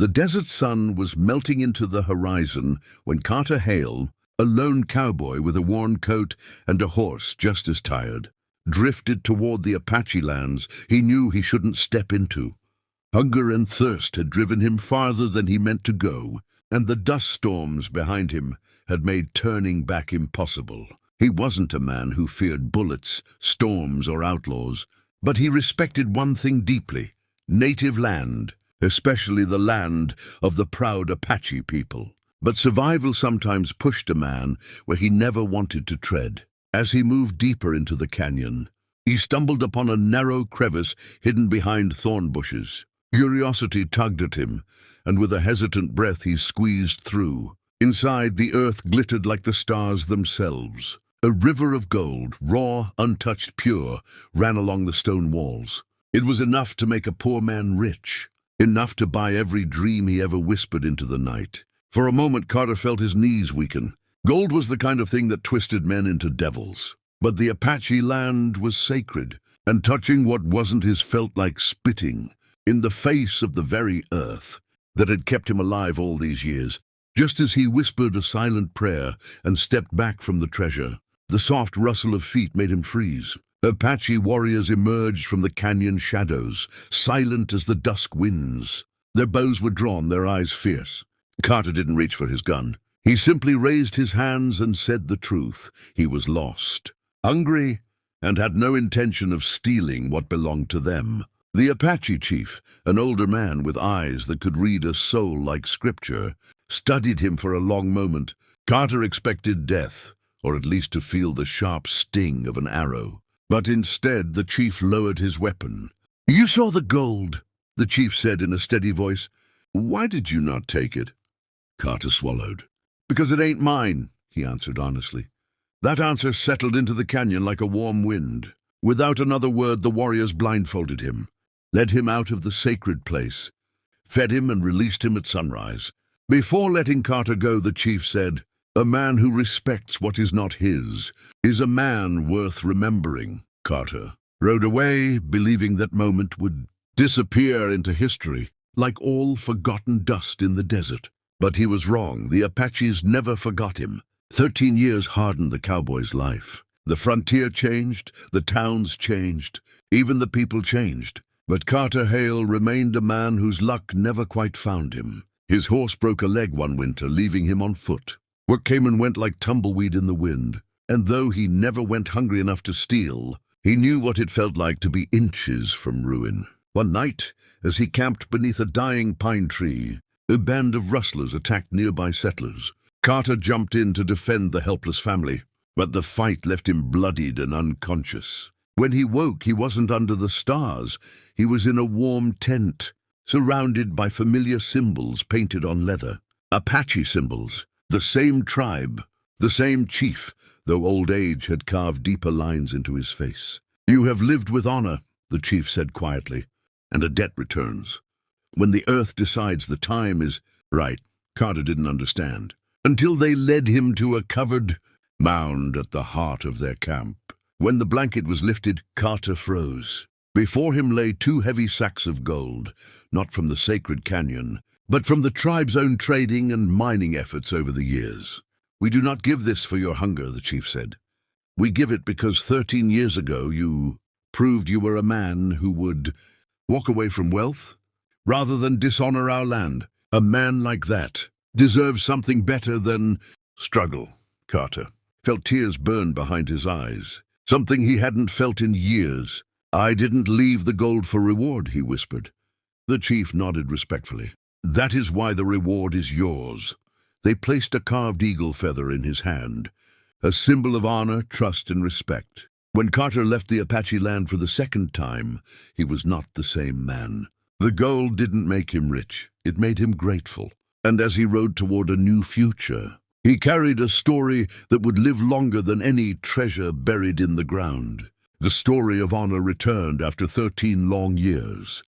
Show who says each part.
Speaker 1: The desert sun was melting into the horizon when Carter Hale, a lone cowboy with a worn coat and a horse just as tired, drifted toward the Apache lands he knew he shouldn't step into. Hunger and thirst had driven him farther than he meant to go, and the dust storms behind him had made turning back impossible. He wasn't a man who feared bullets, storms, or outlaws, but he respected one thing deeply: native land, especially the land of the proud Apache people. But survival sometimes pushed a man where he never wanted to tread. As he moved deeper into the canyon, he stumbled upon a narrow crevice hidden behind thorn bushes. Curiosity tugged at him, and with a hesitant breath he squeezed through. Inside, the earth glittered like the stars themselves. A river of gold, raw, untouched, pure, ran along the stone walls. It was enough to make a poor man rich, enough to buy every dream he ever whispered into the night. For a moment, Carter felt his knees weaken. Gold was the kind of thing that twisted men into devils. But the Apache land was sacred, and touching what wasn't his felt like spitting in the face of the very earth that had kept him alive all these years. Just as he whispered a silent prayer and stepped back from the treasure, the soft rustle of feet made him freeze. Apache warriors emerged from the canyon shadows, silent as the dusk winds. Their bows were drawn, their eyes fierce. Carter didn't reach for his gun. He simply raised his hands and said the truth. He was lost, hungry, and had no intention of stealing what belonged to them. The Apache chief, an older man with eyes that could read a soul like scripture, studied him for a long moment. Carter expected death, or at least to feel the sharp sting of an arrow. But instead, the chief lowered his weapon. "You saw the gold," the chief said in a steady voice. "Why did you not take it?" Carter swallowed. "Because it ain't mine," he answered honestly. That answer settled into the canyon like a warm wind. Without another word, the warriors blindfolded him, led him out of the sacred place, fed him and released him at sunrise. Before letting Carter go, the chief said, "A man who respects what is not his is a man worth remembering." Carter rode away, believing that moment would disappear into history, like all forgotten dust in the desert. But he was wrong. The Apaches never forgot him. 13 years hardened the cowboy's life. The frontier changed, the towns changed, even the people changed. But Carter Hale remained a man whose luck never quite found him. His horse broke a leg one winter, leaving him on foot. Work came and went like tumbleweed in the wind, and though he never went hungry enough to steal, he knew what it felt like to be inches from ruin. One night, as he camped beneath a dying pine tree, a band of rustlers attacked nearby settlers. Carter jumped in to defend the helpless family, but the fight left him bloodied and unconscious. When he woke, he wasn't under the stars. He was in a warm tent, surrounded by familiar symbols painted on leather. Apache symbols. The same tribe, the same chief, though old age had carved deeper lines into his face. "You have lived with honor," the chief said quietly, "and a debt returns. When the earth decides the time is right." Carter didn't understand, until they led him to a covered mound at the heart of their camp. When the blanket was lifted, Carter froze. Before him lay 2 heavy sacks of gold, not from the sacred canyon, but from the tribe's own trading and mining efforts over the years. "We do not give this for your hunger," the chief said. "We give it because 13 years ago you proved you were a man who would walk away from wealth rather than dishonor our land. A man like that deserves something better than struggle." Carter felt tears burn behind his eyes, something he hadn't felt in years. "I didn't leave the gold for reward," he whispered. The chief nodded respectfully. "That is why the reward is yours." They placed a carved eagle feather in his hand, a symbol of honor, trust, and respect. When Carter left the Apache land for the second time, he was not the same man. The gold didn't make him rich, it made him grateful. And as he rode toward a new future, he carried a story that would live longer than any treasure buried in the ground. The story of honor returned after 13 long years.